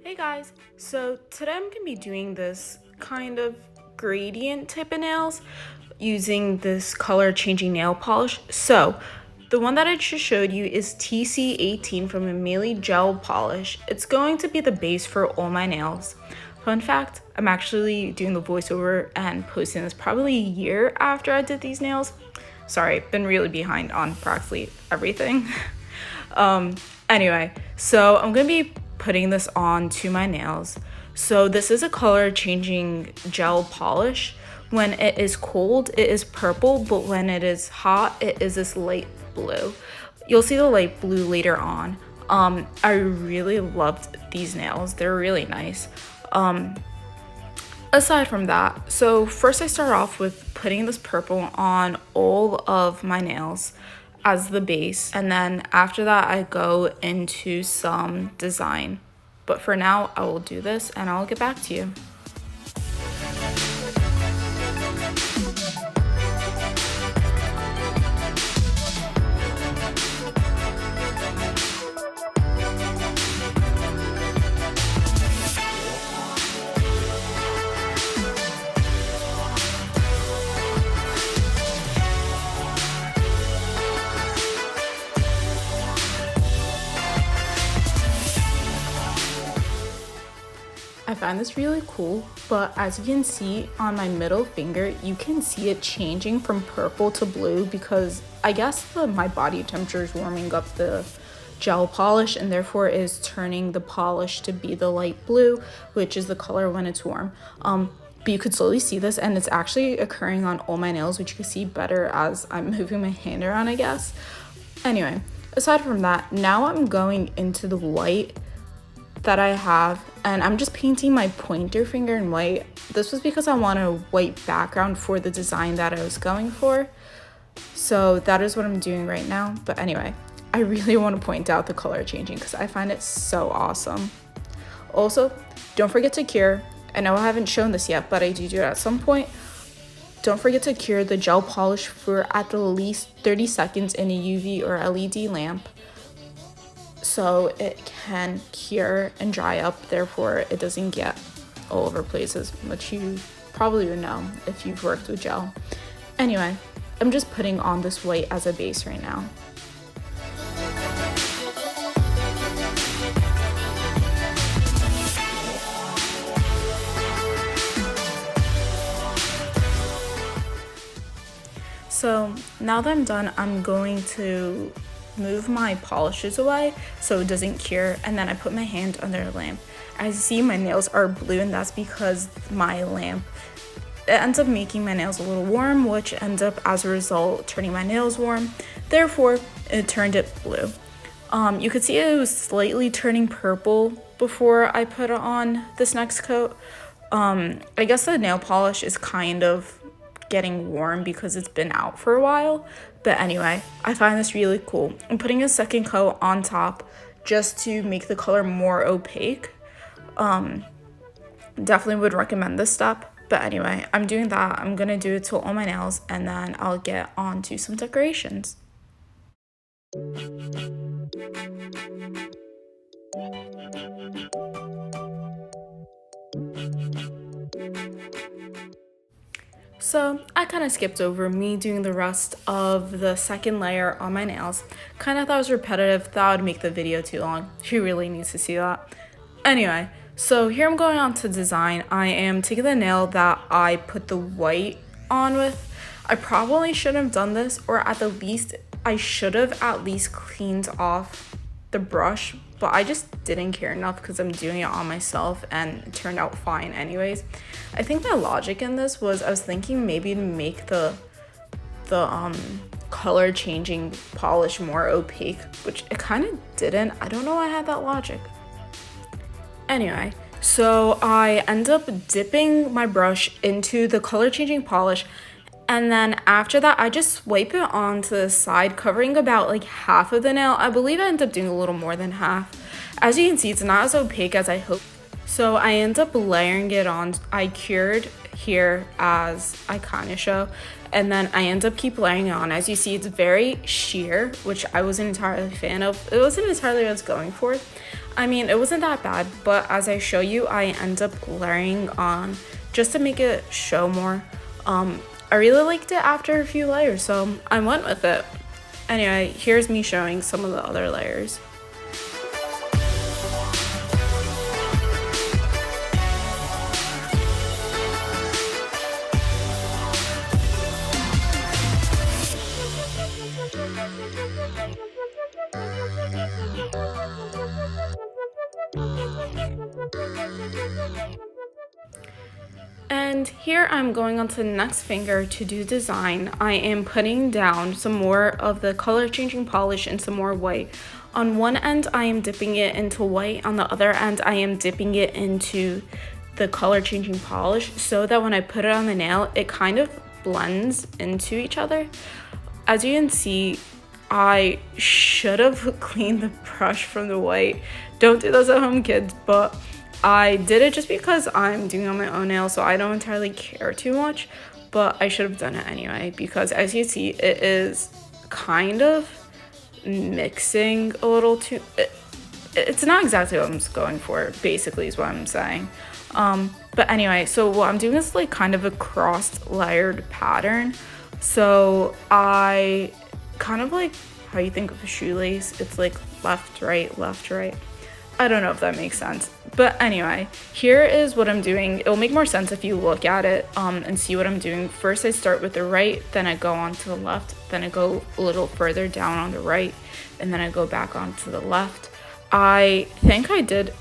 Hey guys, so today I'm gonna be doing this kind of gradient type of nails using this color changing nail polish. So the one that I just showed you is TC18 from Aimeili Gel Polish. It's going to be the base for all my nails. Fun fact, I'm actually doing the voiceover and posting this probably a year after I did these nails. Sorry, been really behind on practically everything. Anyway, so I'm gonna be putting this on to my nails. So this is a color changing gel polish. When it is cold, it is purple, but when it is hot, it is this light blue. You'll see the light blue later on. I really loved these nails. They're really nice. Aside from that, so first I start off with putting this purple on all of my nails as the base, and then after that I go into some design. But for now, I will do this and I'll get back to you. I find this really cool, but as you can see on my middle finger, you can see it changing from purple to blue because I guess my body temperature is warming up the gel polish and therefore is turning the polish to be the light blue, which is the color when it's warm. But you could slowly see this, and it's actually occurring on all my nails, which you can see better as I'm moving my hand around, I guess. Anyway, aside from that, now I'm going into the white that I have, and I'm just painting my pointer finger in white. This was because I want a white background for the design that I was going for. So that is what I'm doing right now. But anyway, I really want to point out the color changing because I find it so awesome. Also, don't forget to cure. I know I haven't shown this yet, but I do it at some point. Don't forget to cure the gel polish for at the least 30 seconds in a UV or LED lamp, so it can cure and dry up, therefore it doesn't get all over places, which you probably would know if you've worked with gel. Anyway, I'm just putting on this white as a base right now. So now that I'm done, I'm going to move my polishes away so it doesn't cure, and then I put my hand under a lamp. As you see, my nails are blue, and that's because my lamp, it ends up making my nails a little warm, which ends up as a result turning my nails warm, therefore it turned it blue. You could see it was slightly turning purple before I put on this next coat. I guess the nail polish is kind of getting warm because it's been out for a while. But anyway, I find this really cool. I'm putting a second coat on top just to make the color more opaque. Definitely would recommend this step. But anyway, I'm doing that. I'm gonna do it to all my nails, and then I'll get on to some decorations. So I kind of skipped over me doing the rest of the second layer on my nails. Kind of thought it was repetitive, thought I'd make the video too long. Who really needs to see that? Anyway, so here I'm going on to design. I am taking the nail that I put the white on with. I probably shouldn't have done this, or at the least, I should have at least cleaned off the brush, but I just didn't care enough because I'm doing it on myself and it turned out fine anyways. I think my logic in this was I was thinking maybe to make the color changing polish more opaque, which it kind of didn't. I don't know why I had that logic. Anyway, so I end up dipping my brush into the color changing polish, and then after that, I just swipe it onto the side, covering about like half of the nail. I believe I end up doing a little more than half. As you can see, it's not as opaque as I hoped. So I end up layering it on. I cured here as I kind of show, and then I end up keep layering it on. As you see, it's very sheer, which I wasn't entirely a fan of. It wasn't entirely what I was going for. I mean, it wasn't that bad, but as I show you, I end up layering on just to make it show more. I really liked it after a few layers, so I went with it. Anyway, here's me showing some of the other layers. And here I'm going on to the next finger to do design. I am putting down some more of the color changing polish and some more white. On one end, I am dipping it into white. On the other end, I am dipping it into the color changing polish so that when I put it on the nail, it kind of blends into each other. As you can see, I should have cleaned the brush from the white. Don't do this at home, kids, but I did it just because I'm doing it on my own nail, so I don't entirely care too much, but I should have done it anyway because as you see, it is kind of mixing a little too, it's not exactly what I'm going for, basically is what I'm saying. But anyway, so what I'm doing is like kind of a crossed layered pattern. So I kind of like how you think of a shoelace, it's like left, right, left, right. I don't know if that makes sense. But anyway, here is what I'm doing. It'll make more sense if you look at it and see what I'm doing. First, I start with the right, then I go on to the left, then I go a little further down on the right, and then I go back onto the left. I think I did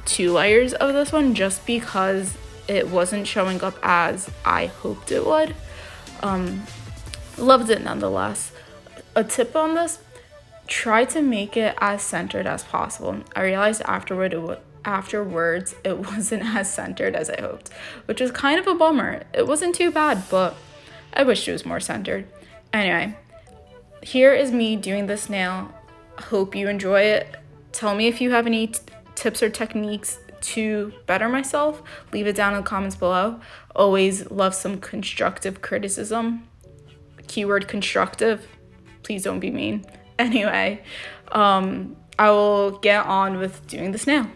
2 layers of this one just because it wasn't showing up as I hoped it would. Loved it nonetheless. A tip on this, try to make it as centered as possible. I realized afterwards it wasn't as centered as I hoped, which was kind of a bummer. It wasn't too bad, but I wished it was more centered. Anyway, here is me doing this nail. Hope you enjoy it. Tell me if you have any tips or techniques to better myself. Leave it down in the comments below. Always love some constructive criticism. Keyword constructive. Please don't be mean. Anyway, I will get on with doing this nail.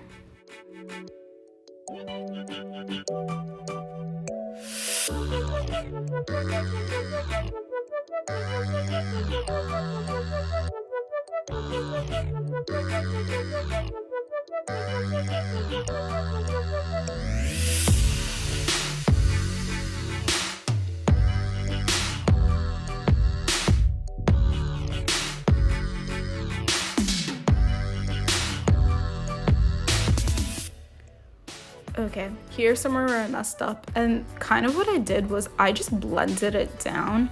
Okay, here's somewhere where I messed up, and kind of what I did was I just blended it down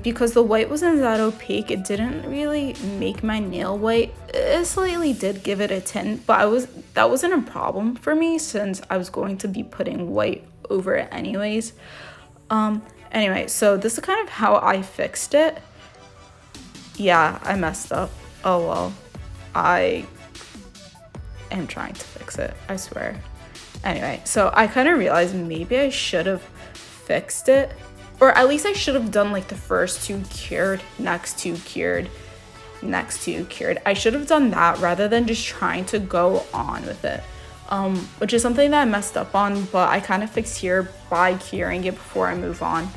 because the white wasn't that opaque. It didn't really make my nail white. It slightly did give it a tint, but that wasn't a problem for me since I was going to be putting white over it anyways. Anyway, so this is kind of how I fixed it. Yeah, I messed up. Oh well, I am trying to fix it, I swear. Anyway, so I kind of realized maybe I should have fixed it, or at least I should have done like the first 2 cured, next 2 cured, next 2 cured. I should have done that rather than just trying to go on with it, which is something that I messed up on, but I kind of fixed here by curing it before I move on.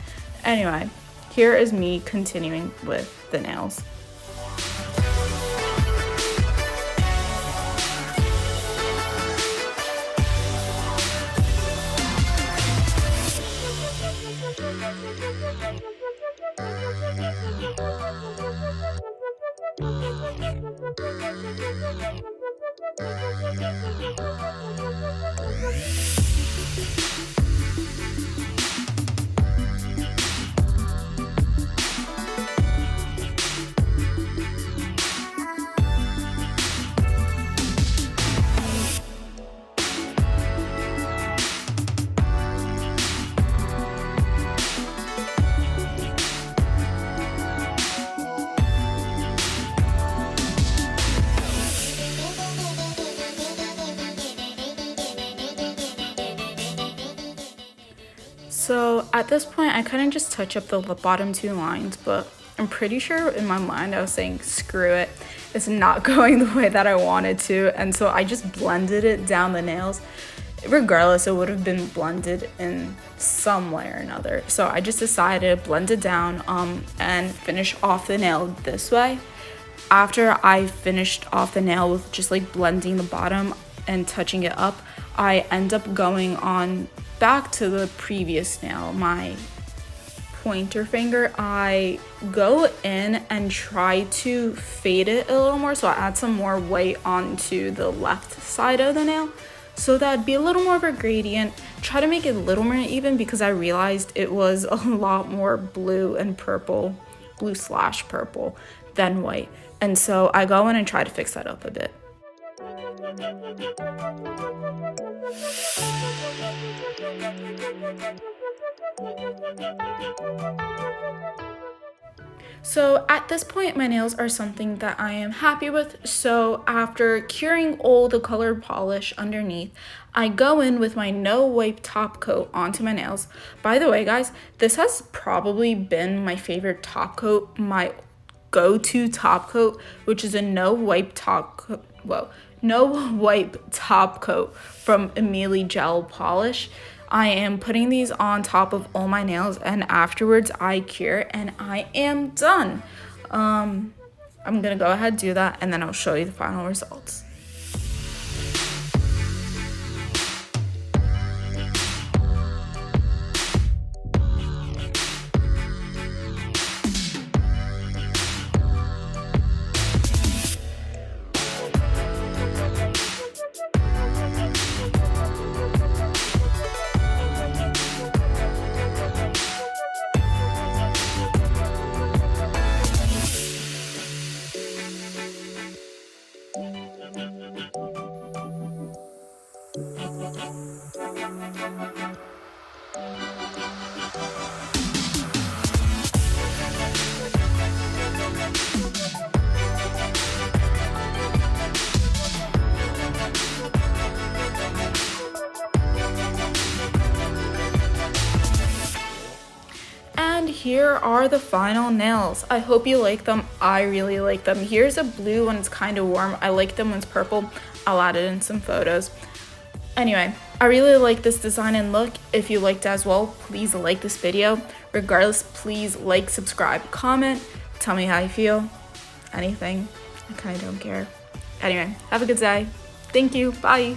Anyway, here is me continuing with the nails. So at this point, I kind of just touch up the bottom 2 lines, but I'm pretty sure in my mind I was saying, screw it. it's not going the way that I wanted to, and so I just blended it down the nails. Regardless, it would have been blended in some way or another. So I just decided to blend it down and finish off the nail this way. After I finished off the nail with just like blending the bottom and touching it up, I end up going on back to the previous nail, my pointer finger. I go in and try to fade it a little more, so I add some more weight onto the left side of the nail, so that'd be a little more of a gradient. Try to make it a little more even, because I realized it was a lot more blue and purple, blue/purple than white. And so I go in and try to fix that up a bit. So at this point, my nails are something that I am happy with. So after curing all the colored polish underneath, I go in with my no wipe top coat onto my nails. By the way, guys, this has probably been my favorite top coat, my go-to top coat, which is a no wipe top coat from Aimeili Gel Polish. I am putting these on top of all my nails, and afterwards I cure and I am done. I'm gonna go ahead and do that, and then I'll show you the final results. And here are the final nails. I hope you like them. I really like them. Here's a blue when it's kind of warm. I like them when it's purple. I'll add it in some photos. Anyway, I really like this design and look. If you liked it as well, please like this video. Regardless, please like, subscribe, comment, tell me how you feel. Anything. I kind of don't care. Anyway, have a good day. Thank you. Bye.